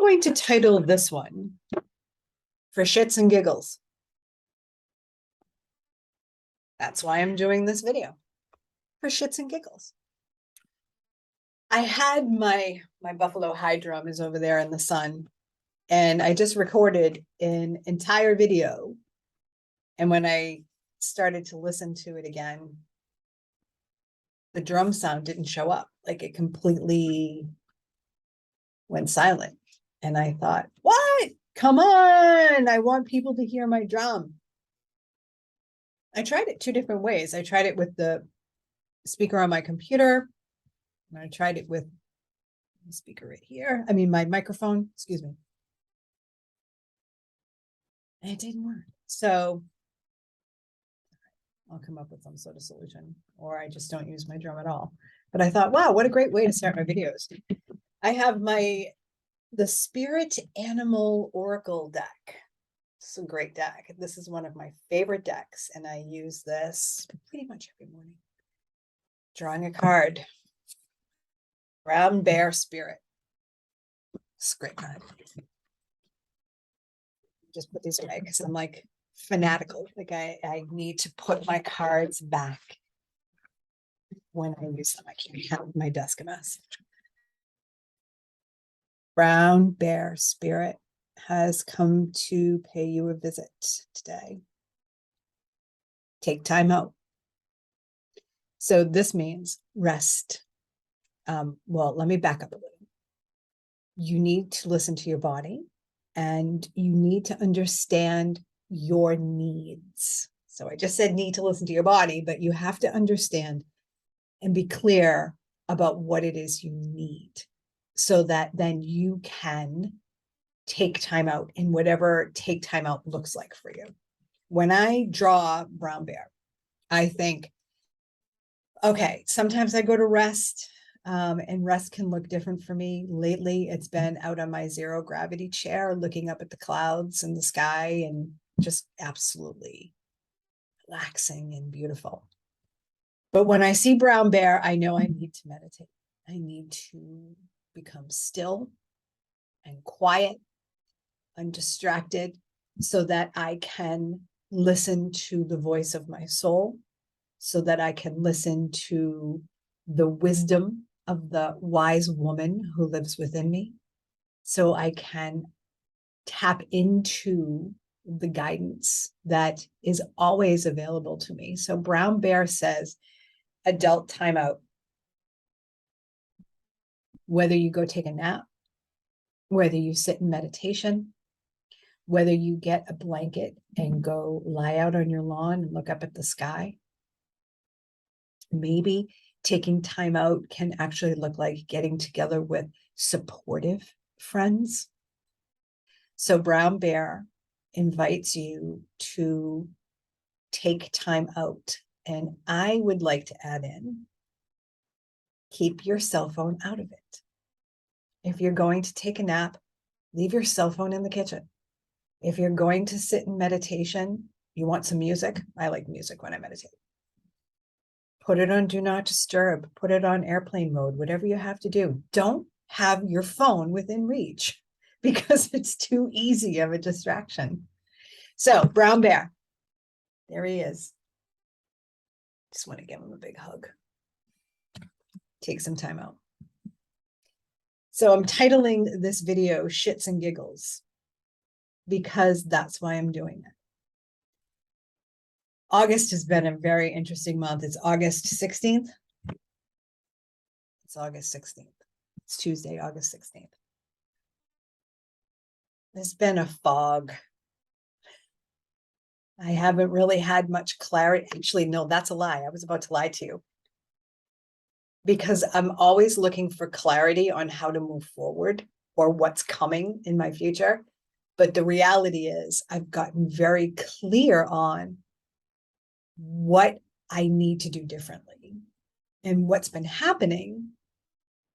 going to title this one For Shits and Giggles. That's why I'm doing this video, for shits and giggles. I had my Buffalo high drum is over there in the sun, and I just recorded an entire video. And when I started to listen to it again, the drum sound didn't show up. Like, it completely went silent. And I thought, what? Come on, I want people to hear my drum. I tried it two different ways. I tried it with the speaker on my computer, and I tried it with the speaker right here. I mean, my microphone, excuse me. And it didn't work. So I'll come up with some sort of solution, or I just don't use my drum at all. But I thought, wow, what a great way to start my videos. I have the Spirit Animal Oracle deck. It's a great deck. This is one of my favorite decks, and I use this pretty much every morning. Drawing a card. Brown Bear Spirit. It's a great card. Just put these away because I'm like fanatical. Like I need to put my cards back when I use them. I can't have my desk a mess. Brown Bear Spirit has come to pay you a visit today. Take time out. So this means rest. Well, let me back up a little. You need to listen to your body, and you need to understand your needs. So I just said need to listen to your body, but you have to understand and be clear about what it is you need, so that then you can take time out in whatever take time out looks like for you. When I draw Brown Bear, I think, okay, sometimes I go to rest, and rest can look different for me. Lately, it's been out on my zero gravity chair, looking up at the clouds and the sky, and just absolutely relaxing and beautiful. But when I see Brown Bear, I know I need to meditate. I need to become still and quiet, undistracted, so that I can listen to the voice of my soul, so that I can listen to the wisdom of the wise woman who lives within me, so I can tap into the guidance that is always available to me. So Brown Bear says, adult timeout. Whether you go take a nap, whether you sit in meditation, whether you get a blanket and go lie out on your lawn and look up at the sky, maybe taking time out can actually look like getting together with supportive friends. So Brown Bear invites you to take time out. And I would like to add in, keep your cell phone out of it. If you're going to take a nap, leave your cell phone in the kitchen. If you're going to sit in meditation, you want some music. I like music when I meditate. Put it on do not disturb, put it on airplane mode, whatever you have to do. Don't have your phone within reach, because it's too easy of a distraction. So Brown Bear, there he is. Just want to give him a big hug. Take some time out. So I'm titling this video Shits and Giggles, because that's why I'm doing it. August has been a very interesting month. It's August 16th. It's August 16th. It's Tuesday, August 16th. There's been a fog. I haven't really had much clarity. Actually, no, that's a lie. I was about to lie to you, because I'm always looking for clarity on how to move forward or what's coming in my future. But the reality is I've gotten very clear on what I need to do differently. And what's been happening,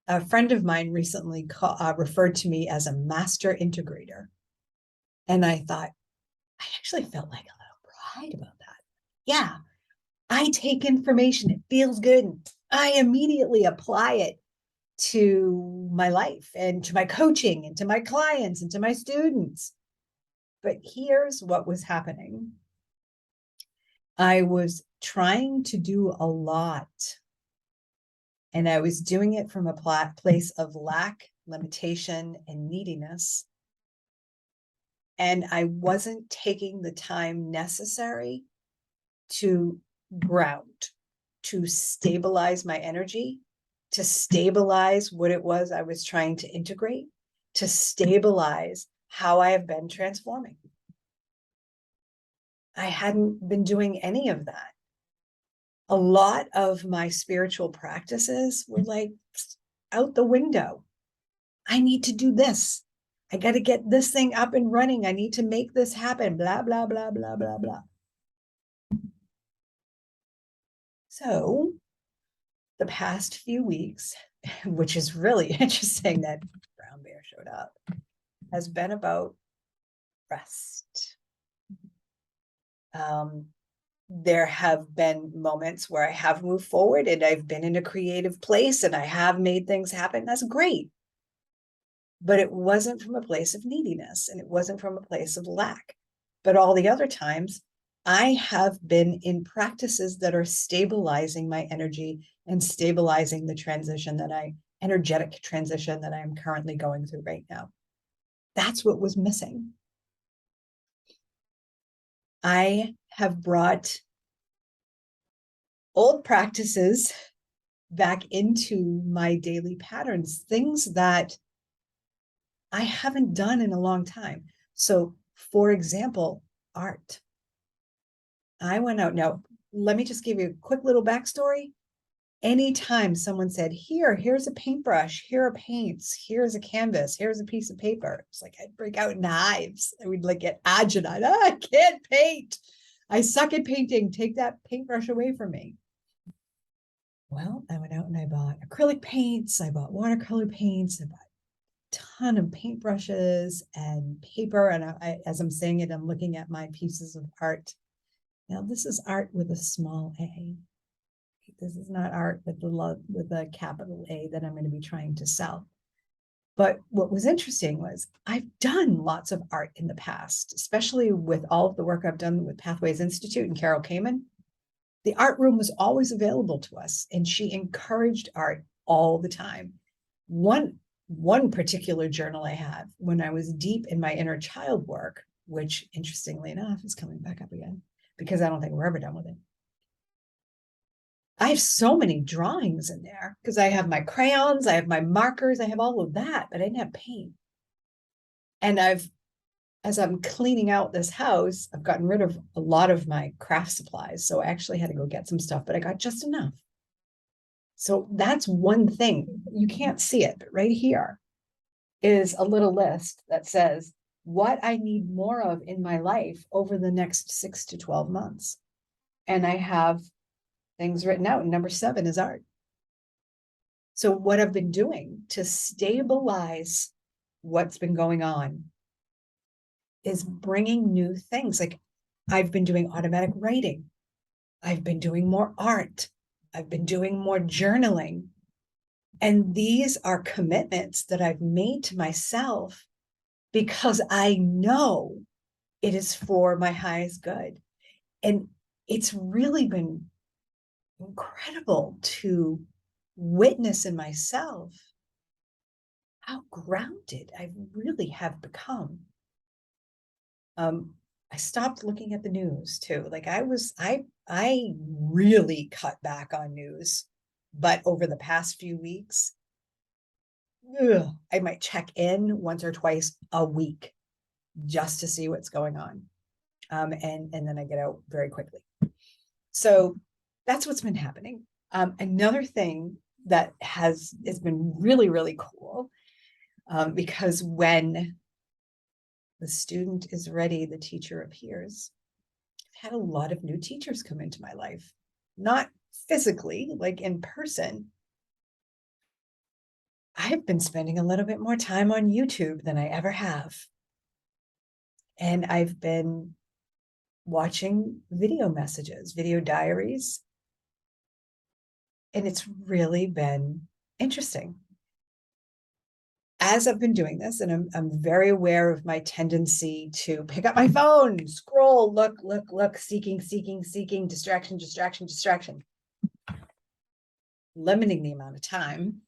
a friend of mine recently referred to me as a master integrator. And I thought, I actually felt like a little pride about that. Yeah, I take information, it feels good, and I immediately apply it to my life and to my coaching and to my clients and to my students. But here's what was happening. I was trying to do a lot, and I was doing it from a place of lack, limitation, and neediness. And I wasn't taking the time necessary to ground, to stabilize my energy, to stabilize what it was I was trying to integrate, to stabilize how I have been transforming. I hadn't been doing any of that. A lot of my spiritual practices were like out the window. I need to do this. I got to get this thing up and running. I need to make this happen. Blah, blah, blah, blah, blah, blah. So the past few weeks, which is really interesting that Brown Bear showed up, has been about rest. There have been moments where I have moved forward and I've been in a creative place and I have made things happen. That's great. But it wasn't from a place of neediness and it wasn't from a place of lack. But all the other times, I have been in practices that are stabilizing my energy and stabilizing the energetic transition that I am currently going through right now. That's what was missing. I have brought old practices back into my daily patterns, things that I haven't done in a long time. So, for example, art. I went out. Now, let me just give you a quick little backstory. Anytime someone said, here's a paintbrush, here are paints, here's a canvas, here's a piece of paper, it's like I'd break out knives. I would like get agitated. I can't paint. I suck at painting. Take that paintbrush away from me. Well, I went out and I bought acrylic paints. I bought watercolor paints. I bought a ton of paintbrushes and paper. And as I'm saying it, I'm looking at my pieces of art. Now, this is art with a small a. This is not art with a capital A that I'm going to be trying to sell. But what was interesting was I've done lots of art in the past, especially with all of the work I've done with Pathways Institute and Carol Kamen. The art room was always available to us, and she encouraged art all the time. One particular journal I have when I was deep in my inner child work, which interestingly enough is coming back up again because I don't think we're ever done with it. I have so many drawings in there because I have my crayons, I have my markers, I have all of that, but I didn't have paint. And as I'm cleaning out this house, I've gotten rid of a lot of my craft supplies. So I actually had to go get some stuff, but I got just enough. So that's one thing. You can't see it, but right here is a little list that says what I need more of in my life over the next 6 to 12 months. And I have things written out. And number 7 is art. So what I've been doing to stabilize what's been going on is bringing new things. Like I've been doing automatic writing. I've been doing more art. I've been doing more journaling. And these are commitments that I've made to myself because I know it is for my highest good. And it's really been incredible to witness in myself how grounded I really have become. I stopped looking at the news too. Like I really cut back on news, but over the past few weeks, I might check in once or twice a week just to see what's going on. And then I get out very quickly. So that's what's been happening. Another thing that has been really, really cool, because when the student is ready, the teacher appears. I've had a lot of new teachers come into my life, not physically, like in person. I've been spending a little bit more time on YouTube than I ever have. And I've been watching video messages, video diaries. And it's really been interesting. as I've been doing this, and I'm very aware of my tendency to pick up my phone, scroll, look, seeking, distraction, limiting the amount of time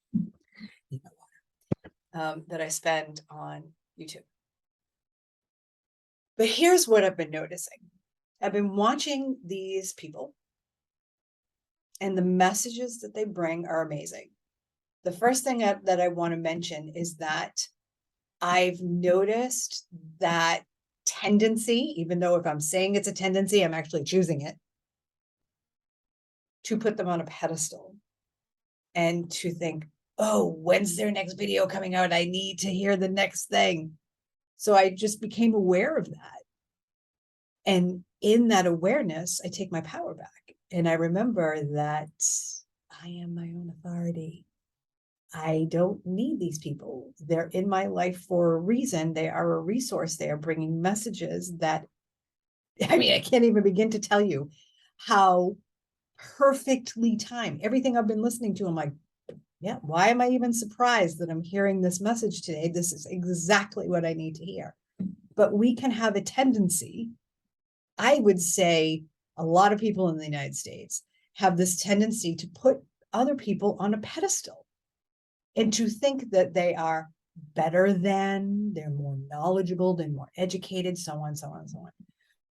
that I spend on YouTube. But here's what I've been noticing. I've been watching these people, and the messages that they bring are amazing. The first thing that I want to mention is that I've noticed that tendency, even though if I'm saying it's a tendency, I'm actually choosing it, to put them on a pedestal and to think, oh, when's their next video coming out? I need to hear the next thing. So I just became aware of that. And in that awareness, I take my power back. And I remember that I am my own authority. I don't need these people. They're in my life for a reason. They are a resource. They are bringing messages that, I mean, I can't even begin to tell you how perfectly timed. Everything I've been listening to, I'm like, yeah, why am I even surprised that I'm hearing this message today? This is exactly what I need to hear. But we can have a tendency, I would say a lot of people in the United States have this tendency to put other people on a pedestal and to think that they are better than, they're more knowledgeable, they're more educated, so on, so on, so on.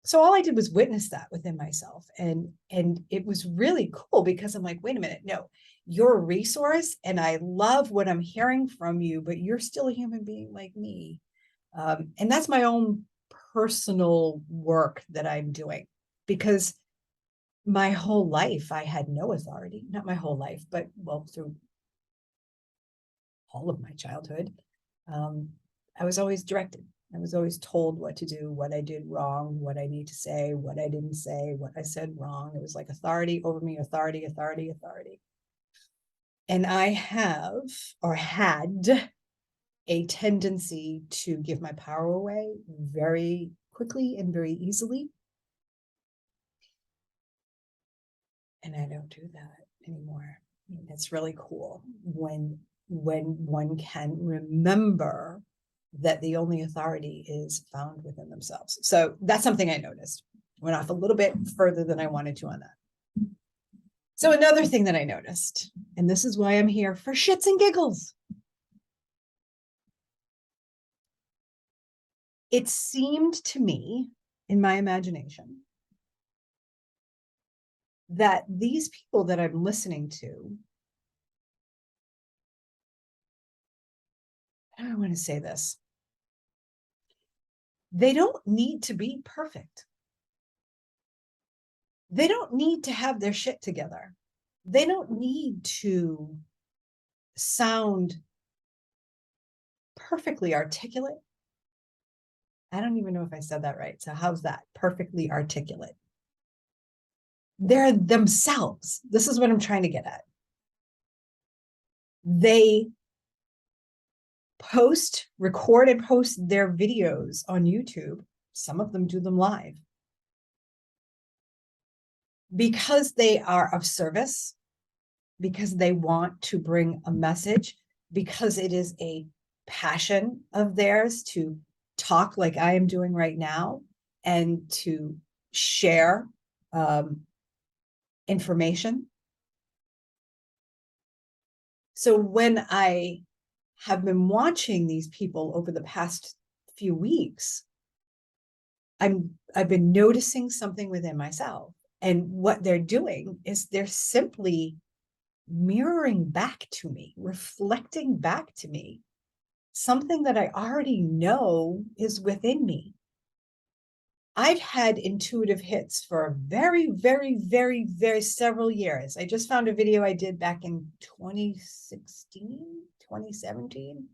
So all I did was witness that within myself. And it was really cool because I'm like, wait a minute, no, you're a resource and I love what I'm hearing from you, but you're still a human being like me. And that's my own personal work that I'm doing, because my whole life I had no authority, not my whole life, but well, through all of my childhood, I was always directed. I was always told what to do, what I did wrong, what I need to say, what I didn't say, what I said wrong. It was like authority over me, authority. And I have, or had, a tendency to give my power away very quickly and very easily. And I don't do that anymore. I mean, it's really cool when one can remember that the only authority is found within themselves. So that's something I noticed. Went off a little bit further than I wanted to on that. So another thing that I noticed, and this is why I'm here for shits and giggles. It seemed to me, in my imagination, that these people that I'm listening to, how do I want to say this? They don't need to be perfect. They don't need to have their shit together. They don't need to sound perfectly articulate. I don't even know if I said that right. So how's that? Perfectly articulate. They're themselves. This is what I'm trying to get at. They record and post their videos on YouTube. Some of them do them live because they are of service, because they want to bring a message, because it is a passion of theirs to talk like I am doing right now and to share information. So when I have been watching these people over the past few weeks, I've been noticing something within myself. And what they're doing is they're simply mirroring back to me, reflecting back to me something that I already know is within me. I've had intuitive hits for a very, very, very, very several years. I just found a video I did back in 2016, 2017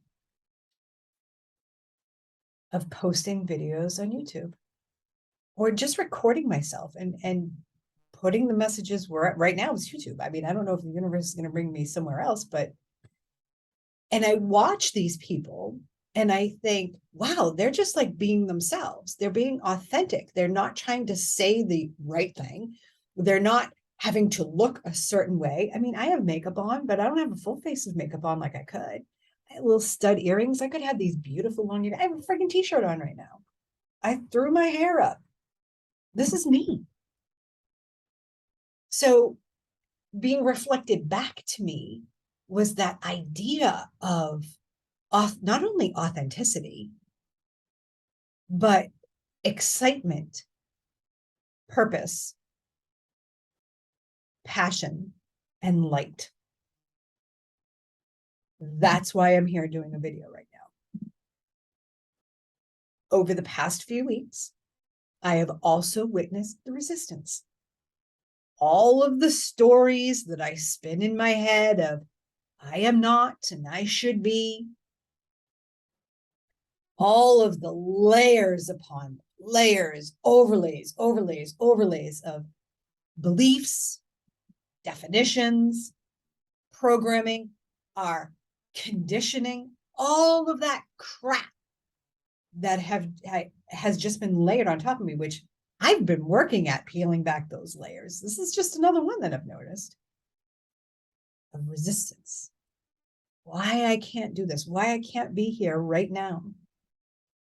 of posting videos on YouTube or just recording myself and putting the messages where right now it's YouTube. I mean, I don't know if the universe is going to bring me somewhere else, but, and I watch these people and I think, wow, they're just like being themselves. They're being authentic. They're not trying to say the right thing. They're not having to look a certain way. I mean, I have makeup on, but I don't have a full face of makeup on like I could. little stud earrings. I could have these beautiful long earrings. I have a freaking t-shirt on right now. I threw my hair up. This is me. So being reflected back to me was that idea of not only authenticity, but excitement, purpose, passion, and light. That's why I'm here doing a video right now. Over the past few weeks, I have also witnessed the resistance. All of the stories that I spin in my head of I am not and I should be, all of the layers upon layers, overlays of beliefs, definitions, programming, our conditioning, all of that crap that has just been layered on top of me, which I've been working at peeling back those layers. This is just another one that I've noticed of resistance. Why I can't do this, why I can't be here right now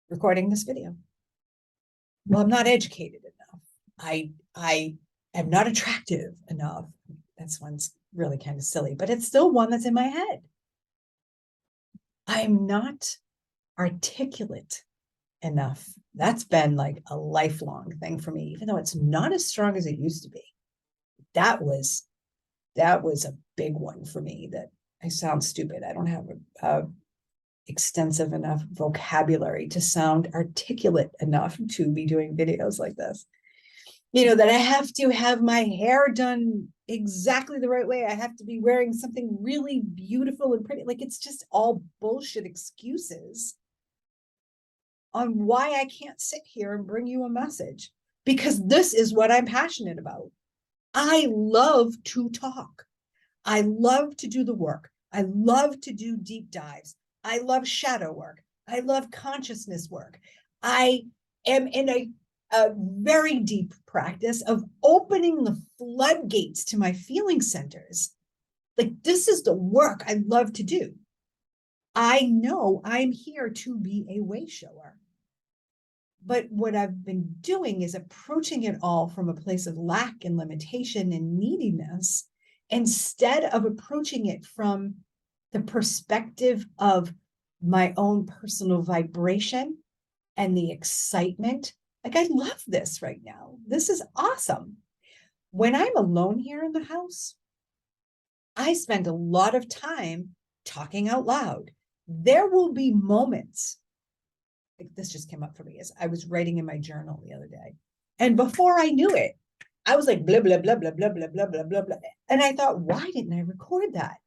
recording this video. Well, I'm not educated enough. I am not attractive enough. That's one's really kind of silly, but it's still one that's in my head. I'm not articulate enough. That's been like a lifelong thing for me, even though it's not as strong as it used to be. That was a big one for me. That I sound stupid. I don't have a extensive enough vocabulary to sound articulate enough to be doing videos like this. You know, that I have to have my hair done exactly the right way. I have to be wearing something really beautiful and pretty. Like, it's just all bullshit excuses on why I can't sit here and bring you a message, because this is what I'm passionate about. I love to talk. I love to do the work. I love to do deep dives. I love shadow work. I love consciousness work. I am in a very deep practice of opening the floodgates to my feeling centers. Like, this is the work I love to do. I know I'm here to be a way shower. But what I've been doing is approaching it all from a place of lack and limitation and neediness, instead of approaching it from the perspective of my own personal vibration and the excitement. Like, I love this right now. This is awesome. When I'm alone here in the house, I spend a lot of time talking out loud. There will be moments, like this just came up for me as I was writing in my journal the other day. And before I knew it, I was like, blah, blah, blah, blah, blah, blah, blah, blah, blah, blah. And I thought, why didn't I record that?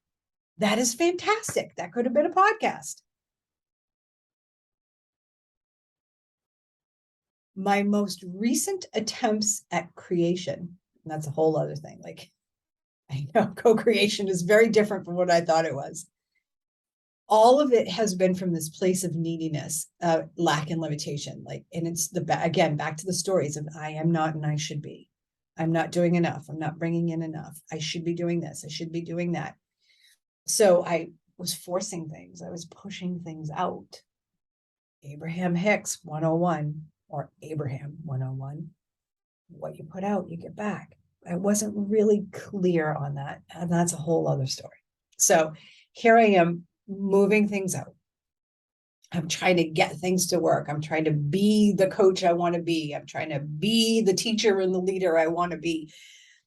That is fantastic. That could have been a podcast. My most recent attempts at creation, and that's a whole other thing. Like, I know co-creation is very different from what I thought it was. All of it has been from this place of neediness, lack and limitation. Like, and it's again, back to the stories of I am not and I should be. I'm not doing enough. I'm not bringing in enough. I should be doing this. I should be doing that. So I was forcing things. I was pushing things out. Abraham Hicks 101, or Abraham 101. What you put out, you get back. I wasn't really clear on that. And that's a whole other story. So here I am moving things out. I'm trying to get things to work. I'm trying to be the coach I want to be. I'm trying to be the teacher and the leader I want to be.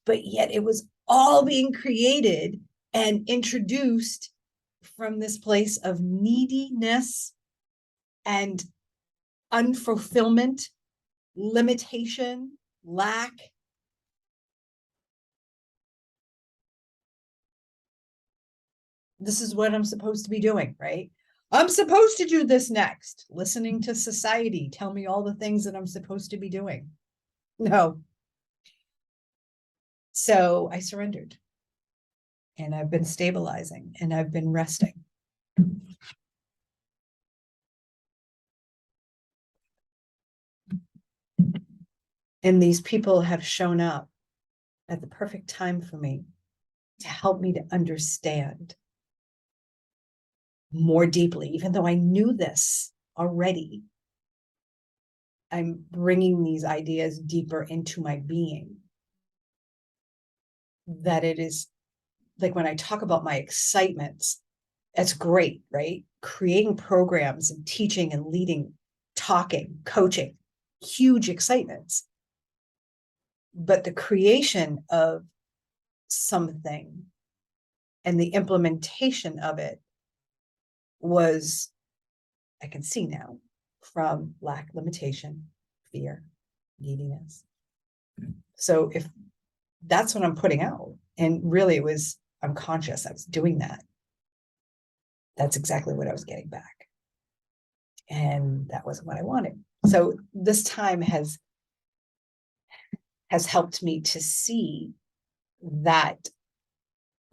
But yet it was all being created and introduced from this place of neediness and unfulfillment, limitation, lack. This is what I'm supposed to be doing, right? I'm supposed to do this next, listening to society tell me all the things that I'm supposed to be doing. No. So I surrendered, and I've been stabilizing, and I've been resting. And these people have shown up at the perfect time for me to help me to understand more deeply, even though I knew this already. I'm bringing these ideas deeper into my being. That it is like when I talk about my excitements, that's great, right? Creating programs and teaching and leading, talking, coaching, huge excitements. But the creation of something and the implementation of it was, I can see now, from lack, limitation, fear, neediness. So if that's what I'm putting out, and really it was unconscious, I was doing that, that's exactly what I was getting back. And that wasn't what I wanted. So this time has helped me to see that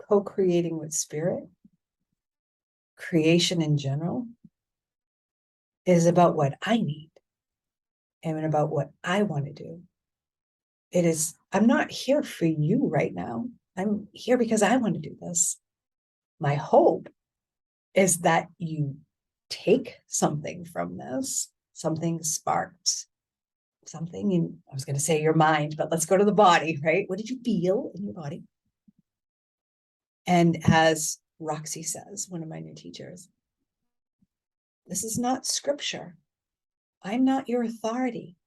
co-creating with spirit, creation in general, is about what I need and about what I want to do. It is, I'm not here for you right now. I'm here because I want to do this. My hope is that you take something from this, something sparked, something in, I was going to say your mind, but let's go to the body, right? What did you feel in your body? And as Roxy says, one of my new teachers, this is not scripture. I'm not your authority.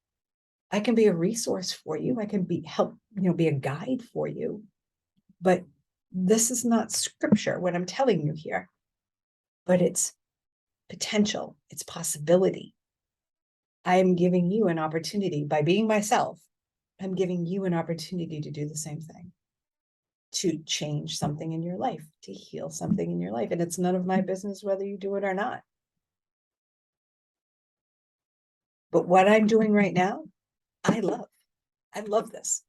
I can be a resource for you. I can be be a guide for you. But this is not scripture, what I'm telling you here. But it's potential, it's possibility. I am giving you an opportunity by being myself. I'm giving you an opportunity to do the same thing, to change something in your life, to heal something in your life. And it's none of my business whether you do it or not. But what I'm doing right now, I love. I love this.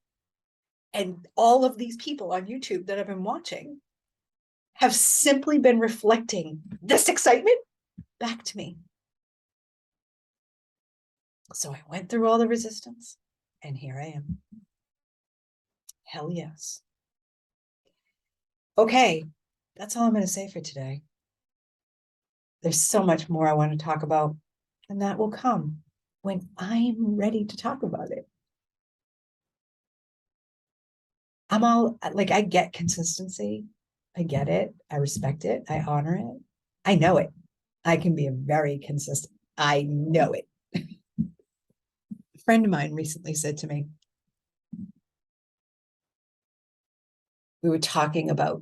And all of these people on YouTube that I've been watching have simply been reflecting this excitement back to me. So I went through all the resistance, and here I am. Hell yes. Okay, that's all I'm going to say for today. There's so much more I want to talk about, and that will come when I'm ready to talk about it. I'm all like, I get consistency. I get it. I respect it. I honor it. I know it. I can be a very consistent. I know it. A friend of mine recently said to me, we were talking about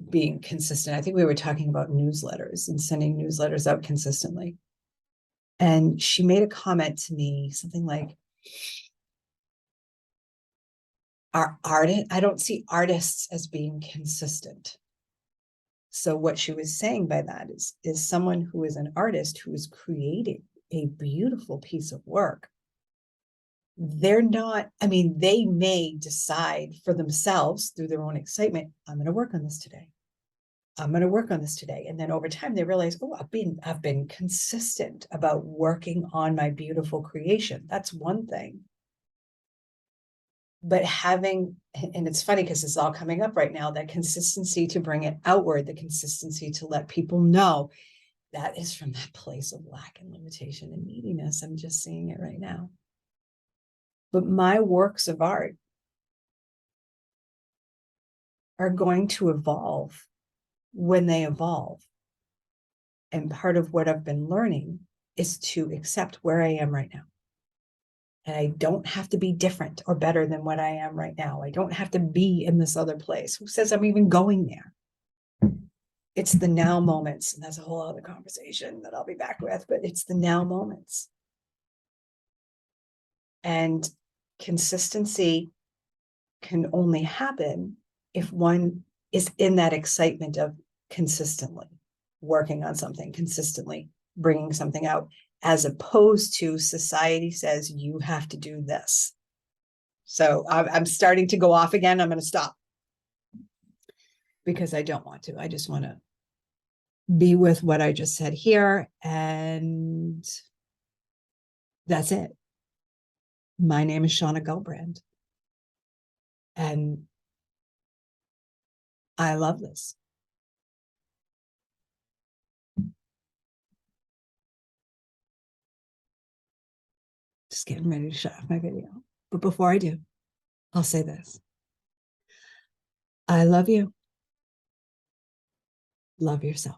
being consistent. I think we were talking about newsletters and sending newsletters out consistently. And she made a comment to me, something like, I don't see artists as being consistent. So what she was saying by that is someone who is an artist who is creating a beautiful piece of work. They're not, I mean, they may decide for themselves through their own excitement, I'm going to work on this today. I'm going to work on this today. And then over time they realize, oh, I've been consistent about working on my beautiful creation. That's one thing. But having, and it's funny because it's all coming up right now, that consistency to bring it outward, the consistency to let people know, that is from that place of lack and limitation and neediness. I'm just seeing it right now. But my works of art are going to evolve when they evolve. And part of what I've been learning is to accept where I am right now. And I don't have to be different or better than what I am right now. I don't have to be in this other place. Who says I'm even going there? It's the now moments. And that's a whole other conversation that I'll be back with, but it's the now moments. And consistency can only happen if one is in that excitement of consistently working on something, consistently bringing something out, as opposed to society says you have to do this. So I'm starting to go off again. I'm going to stop because I don't want to. I just want to be with what I just said here. And that's it. My name is Shauna Gulbrand. And I love this. Just getting ready to shut off my video. But before I do, I'll say this. I love you. Love yourself.